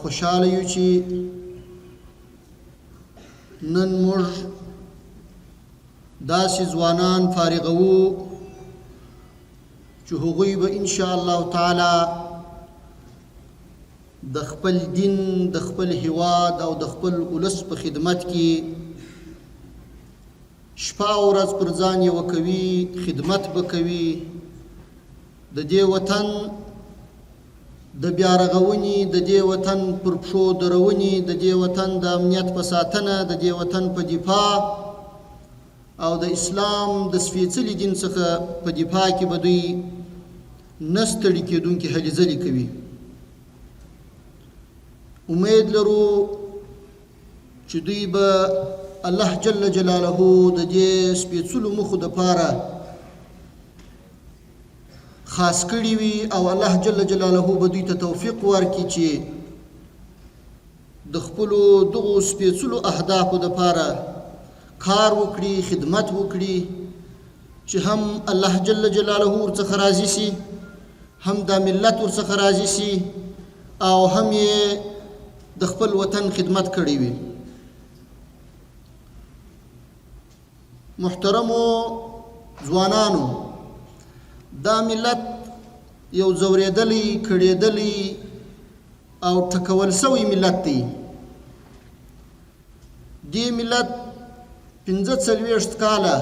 خوشاله یو چې نن موږ داسې ځوانان فارغوو چې هغوی به ان شاء الله تعالی د خپل دین د خپل هیواد او د خپل ولس په خدمت کې شپه او ورځ پر ځان یې وکوي، خدمت به کوي، د دې وطن د بیا رغونې، د دې وطن پر پښو درونې، د دې وطن د امنیت په ساتنه، د دې وطن په دفاع او د اسلام د سپېڅلي دین څخه په دفاع کې به دوی نه ستړي کېدونکي هلې ځلې کوي. امید لرو چې دوی به الله جل جلاله د دې سپېڅلو موخو دپاره خاص کړي وي او الله جل جلاله به دوی ته توفیق ورکړي چې د خپلو دغو سپېڅلو اهدافو دپاره کار وکړي، خدمت وکړي، چې هم الله جل جلاله ورڅخه راضي سي، هم دا ملت ورڅخه راضي سي او هم یې د خپل وطن خدمت کړی وي. محترمو ځوانانو، دا ملت یو ځورېدلی، کړېدلی او ټکول سوی ملت دی. دې ملت 45 کاله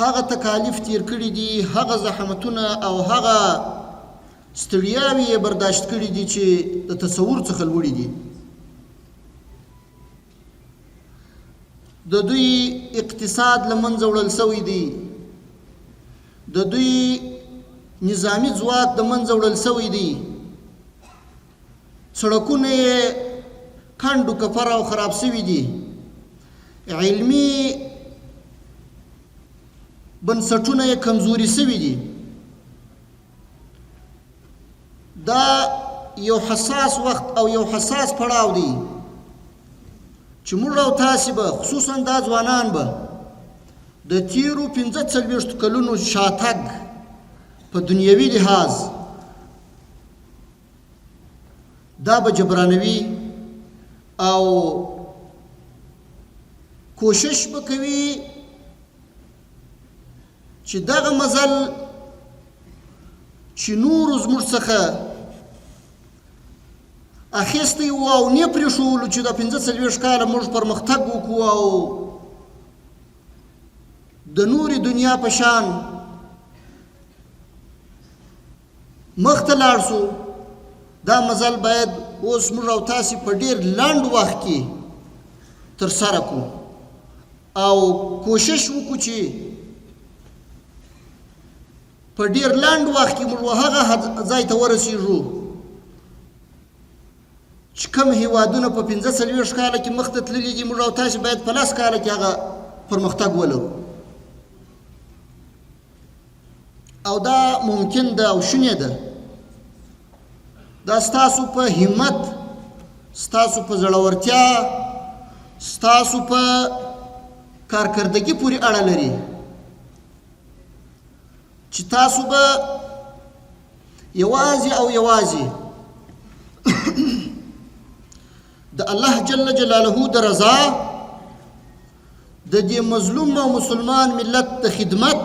هغه تکالیف تیر کړي دي، هغه زحمتونه او هغه ستړیاوې یې برداشت کړي دي چې د تصور څخه لوړې دي. د دوی اقتصاد له منځه وړل سوی دی، د دوی نظامی ځواک د منځه وړل سوی دی، سړکونه یې کنډ و کپر او خراب سوي دي، علمي بنسټونه یې کمزوري سوي دي. دا یو حساس وخت او یو حساس پړاو دی چې موږ او تاسې به خصوصا دا ځوانان به د تیرو 45 کلونو شاتګ په دنیوي لحاظ دا به جبرانوي او کوشش به کوي چې دغه مزل چې نورو زموږ څخه اخیستی و او نه پرېښولو چې دا 45 کاله موږ پرمختګ وکړو او د نورې دنیا په شان مخته لاړ سو. دا مزل باید اوس موږ او تاسې په ډېر لنډ وخت کې ترسره کړو او کوشش وکړو چې په ډېر لنډ وخت کې موږ هغه ځای ته ورسېږو چې کوم هیوادونه په 45 کاله کې مخته تللي دي، موږ او تاسې باید په 10 کاله کې هغه پرمختګ ولرو. او دا ممکن ده او شونې ده. دا ستاسو په همت، ستاسو په زړورتیا، ستاسو په کارکردګي پورې اړه لري چې تاسو به یوازې او یوازې د الله جل جلاله د رضا، د دې مظلوم او مسلمان ملت د خدمت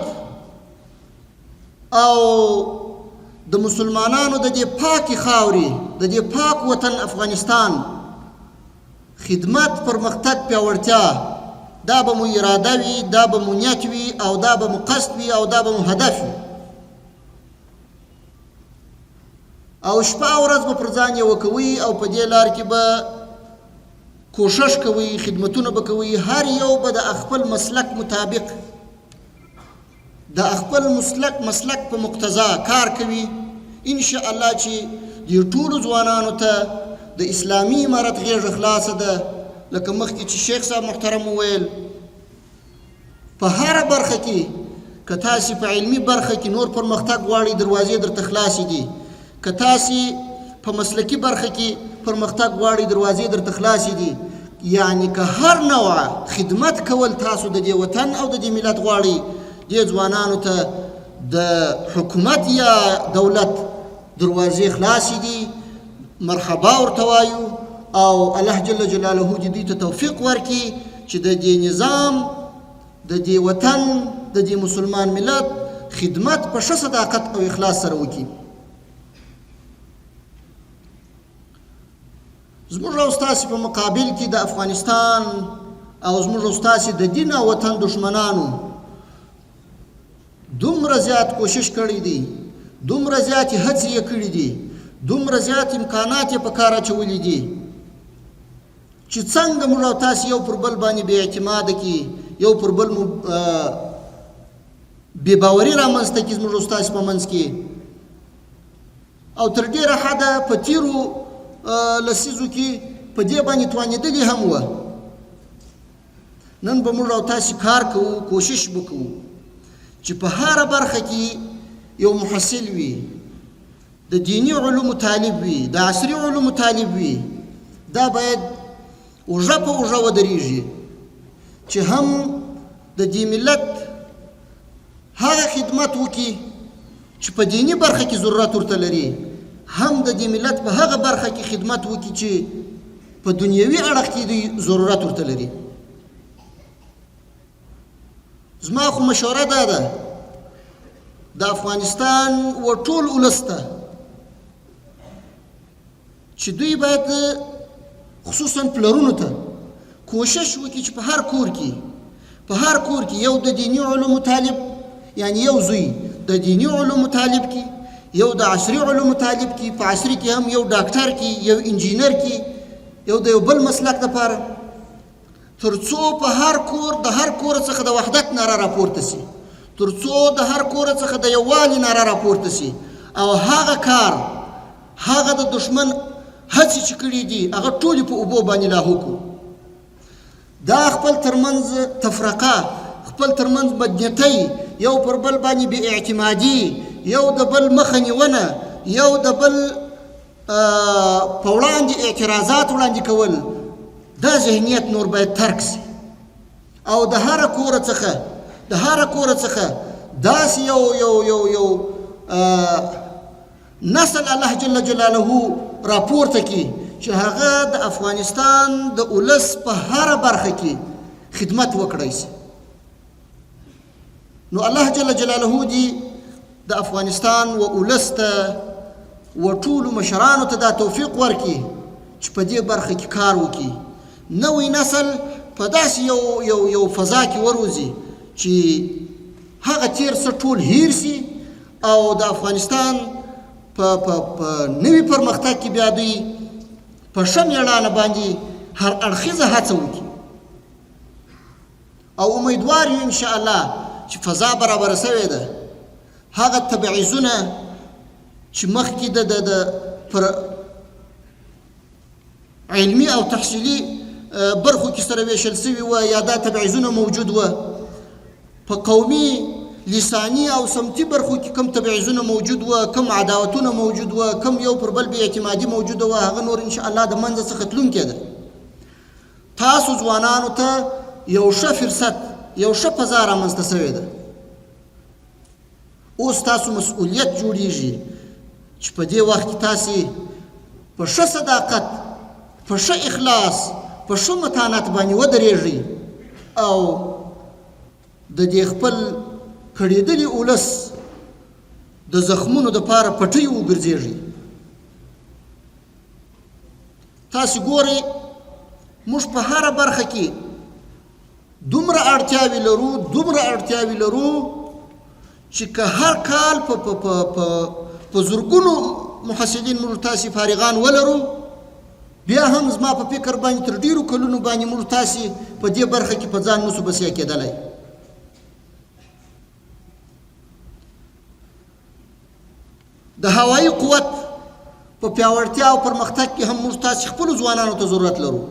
او د مسلمانانو د دې پاکي خاورې، د دې پاک وطن افغانستان خدمت، پرمختګ، پیاوړتیا، دا به مو اراده وي، دا به مو نیت وي او دا به مو قصد وي او دا به مو هدف وي. او شپه او ورځ به پر ځان یې وکوي او په دې لار کې به کوشش کوي، خدمتونه به کوي، هر یو به د خپل مسلک مطابق د خپل مسلک په مقتضا کار کوي. ان شاء الله چې دې ټولو ځوانانو ته د اسلامي امارت غېږ خلاصه ده. لکه مخکې چې شیخ صاحب محترم وویل، په هره برخه کې که تاسې په علمي برخه کې نور پرمختګ غواړئ، دروازې درته خلاصې دي. که تاسې په مسلکي برخه کې پرمختګ غواړئ، دروازې درته خلاصې دي. یعنی که هر نوع خدمت کول تاسو د دې وطن او د دې ملت غواړئ، دې ځوانانو ته د حکومت یا دولت دروازې خلاصې دي. مرحبا ورته وایو او الله جل جلاله دې دوی ته توفیق ورکړي چې د دې نظام د دې وطن د دې مسلمان ملت خدمت په ښه صداقت او اخلاص سره وکړي. زموږ او ستاسې په مقابل کې د افغانستان او زموږ او ستاسې د دین او وطن دشمنانو دومره زیات کوشش کړی دی، دومره زیاتې هڅې یې کړي دي، دومره زیات امکانات یې په کار اچولي دي چې څنګه موږ او تاسې یو پر بل باندې بې اعتماده کړي، یو پر بل بې باوري رامنځته کړي زموږ او ستاسې په منځ کې. او تر ډېره حده په تېرو لسیزو کې په دې باندې توانېدلي هم وه. نن به موږ او تاسې کار کوو، کوشش به کوو چې په هره برخه کې یو محصل وي، د دینی علومو طالب وي، د عصري علومو طالب وي. دا باید اوږه په اوږه ودرېږي چې هم د دې ملت هغه خدمت وکړي چې په دینی برخه کې ضرورت ورته لري، هم د دې ملت په هغه برخه کې خدمت وکړي چې په دنیوي اړخ کې دوی ضرورت ورته لري. زما خو مشوره دا ده د افغانستان و ټول ولس ته چې دوی باید خصوصا پلرونو ته کوشش وکړي چې په هر کور کې یو د دینی علومو طالب، یعنی یو زوی د دینی علومو طالب کې، یو د عصري علومو طالب کې، په عصري کې هم یو ډاکټر کې، یو انجینر کې، یو د یو بل مسلک دپاره، تر څو په هر کور د هر کور څخه د وحدت ناره راپورته سي، تر څو د هر کور څخه د یووالي ناره راپورته سي او هغه کار، هغه د دشمن هڅې چې کړي دي هغه ټولې په اوبو باندې لاهو کړو. دا خپل ترمنځ تفرقه، خپل ترمنځ بدنیتۍ، یو پر بل باندې بې اعتمادي، یو د بل مخه نیونه، یو د بل په وړاندې اعتراضات وړاندې کول، دا ذهنیت نور باید ترک سي او د هر کور څخه داسې یو نسل الله جل جلاله راپورته کړي چې هغه د افغانستان د ولس په هر برخه کې خدمت وکړی سي. نو الله جل جلاله دې د افغانستان و ولس ته و ټولو مشرانو ته دا توفیق ورکړي چې په دې برخه کې کار وکړي. نوی نسل په داسې یو فضا کې وروزي چې هغه تیر څه ټول هیر سي او د افغانستان په نوي پرمختګ کې بیا دوی په ښه میړانه باندې هر اړخیزه هڅه وکړي او امیدوار یو انشاءالله چې فضا برابره سوې ده. هغه تبعیضونه چې مخکې د پر علمي او تحصیلي برخو کې سره ویشل سوي وه یا دا تبعیضونه موجود وه، په قومي لسانی او سمتي برخو کې کم تبعیضونه موجود وه، کم عداوتونه موجود وه، کم یو پر بل بې اعتمادي موجوده وه، هغه نور انشاءالله د منځه څخه تلونکې ده. تاسو ځوانانو ته یو ښه فرصت، یو ښه فضا رامنځته سوې ده. اوس تاسو مسؤلیت جوړیږي چې په دې وخت کې تاسې په ښه صداقت، په ښه اخلاص، په ښه متانت باندې ودرېږئ او د دې خپل کړېدلي ولس د زخمونو دپاره پټۍ وګرځېږئ. تاسې ګورئ موږ په هره برخه کې دومره اړتیاوې لرو چې که هر کال په زرګونو محصلین موږ تاسې فارغان ولرو، بیا هم زما په فکر باندې تر ډېرو کلونو باندې موږ تاسې په دې برخه کې په ځان نسو بسیا کېدلی. د هوایي قوت په پیاوړتیا او پرمختګ کې هم موږ تاسې خپلو ځوانانو ته ضرورت لرو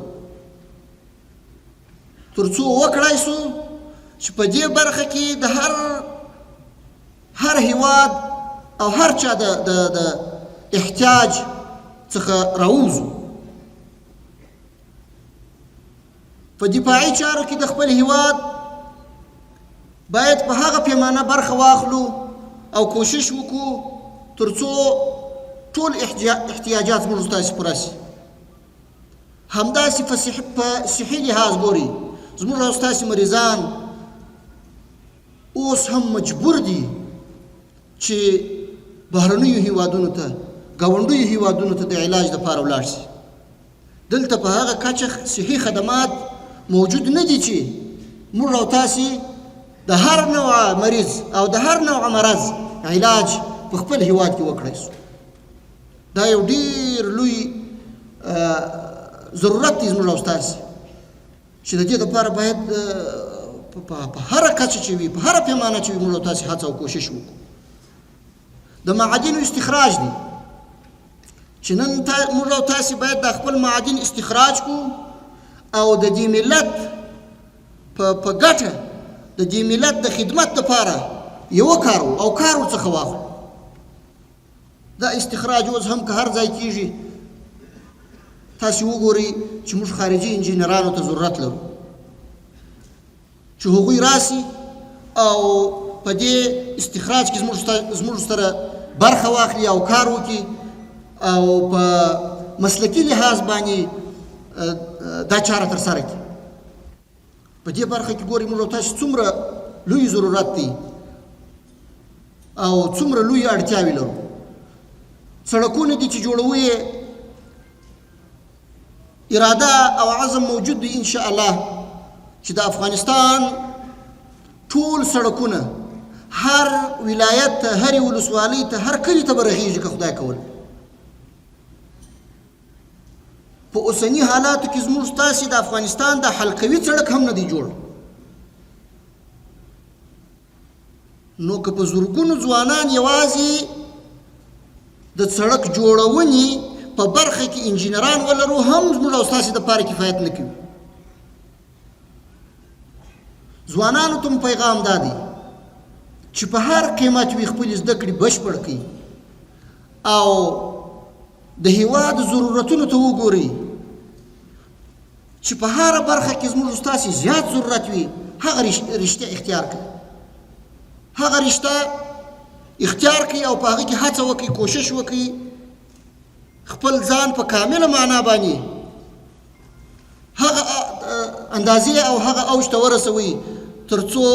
تر څو وکړای سو چې په دې برخه کې د هر هیواد او هر چا د احتیاج څخه راوځو. په دفاعي چارو کې د خپل هیواد باید په هغه پیمانه برخه واخلو او کوشش وکړو تر څو ټول احتیاجات زموږ ستاسې پوره شي. همداسې په صحي لحاظ ګوري زموږ او ستاسې مریضان اوس هم مجبور دي چې بهرنیو هیوادونو ته ګاونډیو هیوادونو ته د علاج دپاره ولاړ شي. دلته په هغه کچه صحي خدمات موجود نه دي چې موږ او تاسې د هر نوع مریض او د هر نوع مرض علاج په خپل هیواد کې وکړی شو. دا یو ډېر لوی ضرورت دی زموږ او ستاسې چې د دې دپاره باید په هره کچه چې وي، په هره پیمانه چې وي، موږ او تاسې هڅه او کوشش وکړو. د معادنو استخراج دی چې نن موږ او تاسې باید د خپل معادن استخراج کړو او د دې ملت په ګټه د دې ملت د خدمت دپاره یو کار او کار ورڅخه واخلو. دا استخراج اوس هم که هر ځای کېږي، تاسې وګورئ چې موږ خارجي انجینرانو ته ضرورت لرو چې هغوی راسي او په دې استخراج کې زموږ سره برخه واخلي او کار وکړي او په مسلکي لحاظ باندې دا چاره ترسره کړي. په دې برخه کې ګورئ موږ او تاسې څومره لوی ضرورت دی او څومره لوی اړتیاوې لرو. سړکونه دي چې جوړوو یې اراده او عزم موجود دی ان شاء الله چې د افغانستان ټول سړکونه هر ولایت ته، هرې ولسوالۍ ته، هر کلي ته به رغېږي که خدای کول. په اوسني حالاتو کې زموږ ستاسې د افغانستان د حلقوي سړک هم نه دی جوړ. نو که په زرګونو ځوانان یوازې د سړک جوړونې په برخه کې انجینران ولرو، هم زموږ او ستاسې دپاره کفایت نه کوي. ځوانانو ته م پیغام دا دی چې په هر قیمت وي خپلې زده کړې بشپړ کړي او د هیواد ضرورتونو ته وګورئ چې په هره برخه کې زموږ ستاسې زیات ضرورت وي، هغه رشته اختیار کړئ. هغه رشته اختیار کړئ او په هغه کې هڅه وکړئ، کوشش وکړئ خپل ځان په کامله معنا باندې هغه اندازې او هغه اوج ته ورسوئ تر څو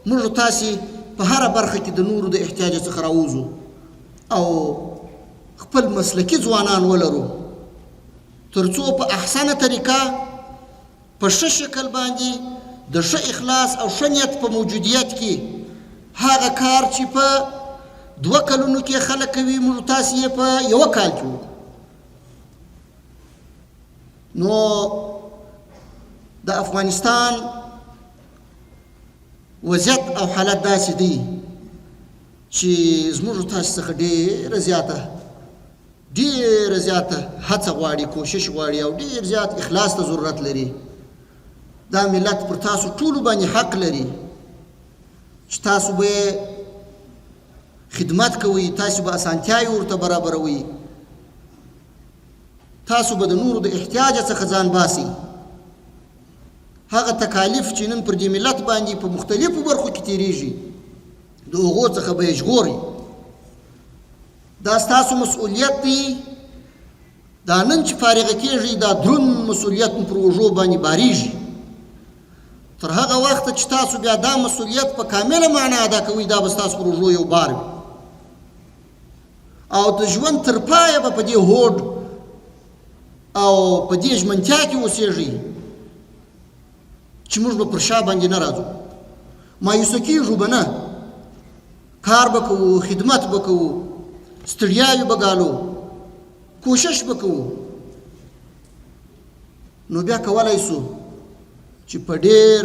موږ تاسې په هره برخه کې د نورو د احتیاج څخه راوځو او خپل مسلکي ځوانان ولرو، تر څو په احسنه طریقه په ښه شکل باندې د ښه اخلاص او ښه نیت په موجودیت کې هغه کار چې په 2 کلونو کې خلک کوي موږ تاسې یې په 1 کال کې وکړو. نو د افغانستان وضعیت او حالت داسې دی چې زموږ تاسې څخه ډېره زیاته هڅه غواړي، کوشش غواړي او ډېر زیات اخلاص ته ضرورت لري. دا ملت پر تاسو ټولو باندې حق لري چې تاسو به خدمت کوئ، تاسو به اسانتیاوې ورته برابروئ، تاسو به د نورو د احتیاج څخه ځان باسئ. هغه تکالیف چې نن پر دې ملت باندې په مختلفو برخو کې تیریږي د هغو څخه به یې ژغورئ. دا ستاسو مسؤلیت دی. دا نن چې فارغه کېږئ دا دروند مسؤلیت پر اوږو باندې باریږي. تر هغه وخته چې تاسو بیا دا مسؤلیت په کامله معنا ادا کوئ دا به ستاسو پر اوږو یو بار وي او د ژوند تر پایه به په دې هوډ او په دې ژمنتیا کې اوسېږئ چې موږ به پر شا باندې نه راځو، مایوسه کېږو به نه، کار به کوو، خدمت به کوو، ستړیاوې به ګالو، کوشش به کوو. نو بیا کولی سو چې په ډېر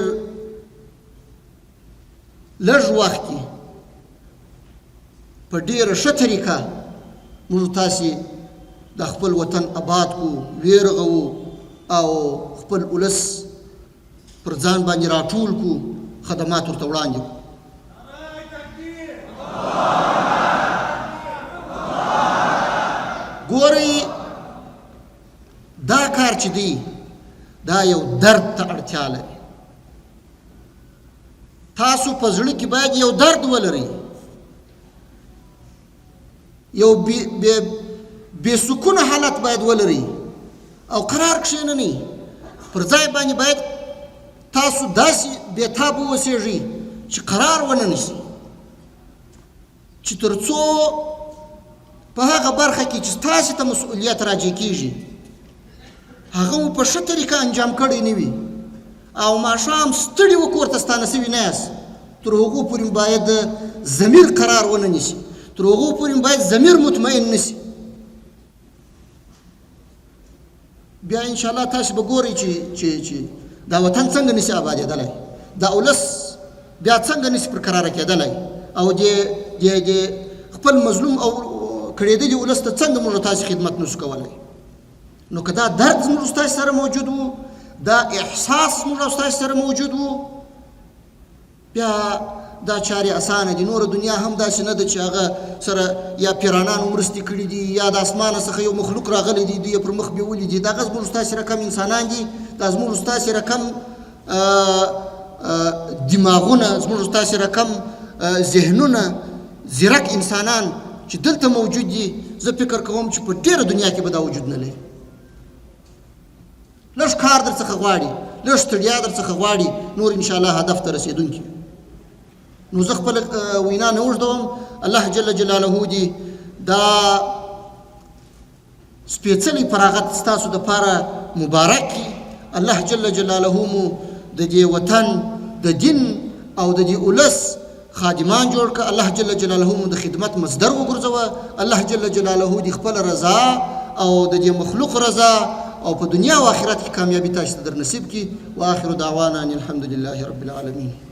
لږ وخت کې په ډېره ښه طریقه موږ تاسې د خپل وطن آباد کو، ویرغو او خپل ولس پر ځان باندې راټول کو، خدمات ورته وړاندې کو. ګورئ دا کار چې دی دا یو درد ته اړتیا لري. تاسو په زړه کې باید یو درد ولرئ، یو بې سکونه حالت باید ولرئ او قرار کښېنئ. پر ځای باندې باید تاسو داسې بېتاب واوسېږئ چې قرار ونه نیسئ، چې تر څو په هغه برخه کې چې تاسې ته مسؤلیت راجع کېږي هغه مو په ښه طریقه انجام کړی نه وي او ماښام ستړي و کور ته ستانه سوي نه یاست، تر هغو پورې باید ضمیر قرار ونه نیسي، تر هغو پورې باید ضمیر مطمئن نشي. بیا انشاءالله تاسو به ګورئ چې دا وطن څنګه نشي آبادېدلی، دا اولس بیا څنګه نشي پر قراره کېدلی او د خپل مظلوم او کړېدلي ولس ته څنګه موږ تاسو خدمت نشو کولی. نو که دا درد زموږ ستاسو سره موجود و، دا احساس موږ ستاسو سره موجود و، بیا دا چارې اسانه دي. نور دنیا هم داسې نه ده چې هغه سره یا پیرانانو مرستې کړي دي یا د اسمانه څخه یو مخلوق راغلی دی، دوی یې پر مخ بیولي دي. دغه زموږ ستاسې سره کم انسانان دي، دا زموږ ستاسې سره کم دماغونه، زموږ ستاسې سره کم ذهنونه، ځیرک انسانان چې دلته موجود دي. زه فکر کوم چې په ډېره دنیا کې به دا وجود نه لري. لږ کار در څخه غواړي، لږ ستړیا در څخه غواړي، نور انشاءالله هدف ته رسېدونکي. نو زه خپله وینا نه اوږدوم. الله جل جلاله دې دا سپېڅلی فراغت ستاسو دپاره مبارک کړي. الله جل جلاله مو د دې وطن د دین او د دې ولس خادمان جوړ کړه. الله جل جلاله مو د خدمت مصدر وګرځوه. الله جل جلاله دې خپل رضا او د دې مخلوق رضا او په دنیا او آخرت کې کامیابي تاسو ته در نصیب کړي. واخر دعوانا ان الحمد لله رب العالمین.